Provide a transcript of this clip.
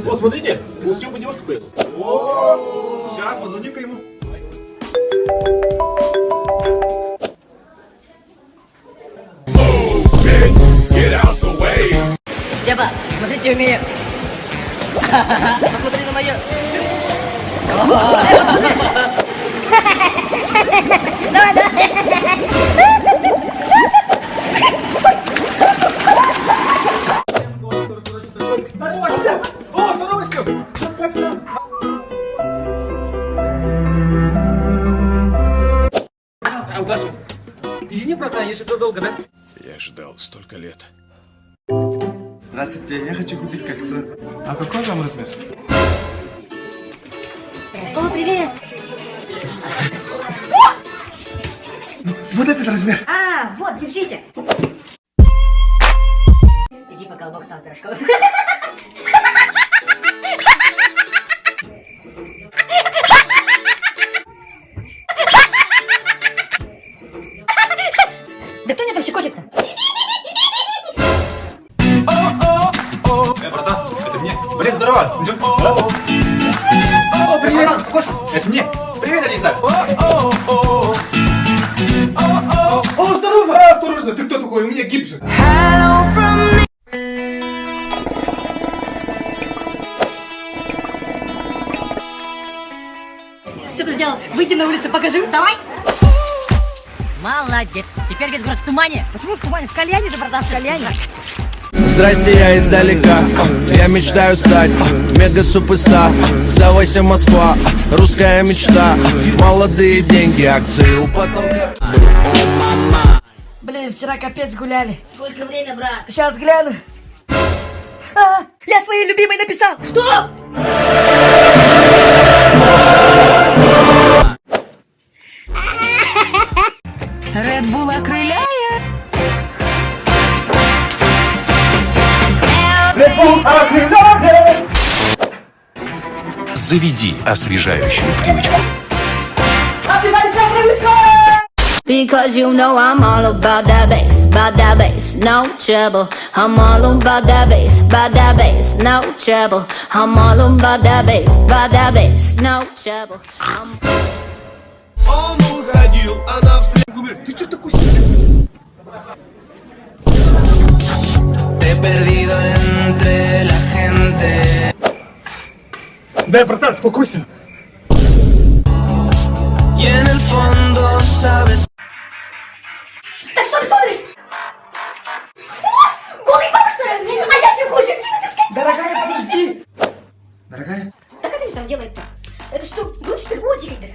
Вот, смотрите, у Степы девушка появилась. Сейчас, позвони-ка ему. Степа, смотрите, умею. Посмотри на мою. Давай, давай. О, здорово, Степ! Как сам? Удачи. Извини, братан, я что-то долго, да? Я ждал столько лет. Здравствуйте, я хочу купить кольцо. А какой вам размер? О, привет. Вот этот размер. А, вот, держите. Иди, пока колобок стал пирожком. Да кто меня там щекочет-то? Братан, это мне. Блин, здорово. Идем. О, привет. Это мне. Привет, Алиса. О, здорово. Осторожно, ты кто такой? У меня гипс же. Что ты сделал? Выйди на улицу, покажи. Давай. Молодец. Теперь весь город в тумане. Почему в тумане? В кальяне же, братан, в кальяне. Здрасте, я издалека. Я мечтаю стать мега-суперстар. Сдавайся, Москва, русская мечта. Молодые деньги, акции у потолка. Блин, вчера капец гуляли. Сколько время, брат? Сейчас гляну. Я своей любимой написал. Что? Red Bull окрыляет. Заведи освежающую привычку. Because you know I'm all about that bass, no trouble. I'm all about that bass, no trouble. I'm all about that bass, no trouble. Он уходил, она вслед. Ты что такой сильный? Te he perdido entre la gente. Да, братан, спокойся. Y en el fondo sabes. Так что ты смотришь? О, голый баб, что ли? А я чем хуже? Дорогая, подожди. Дорогая. Так как они там делают-то? Это что, грудь, что ли? О, директор.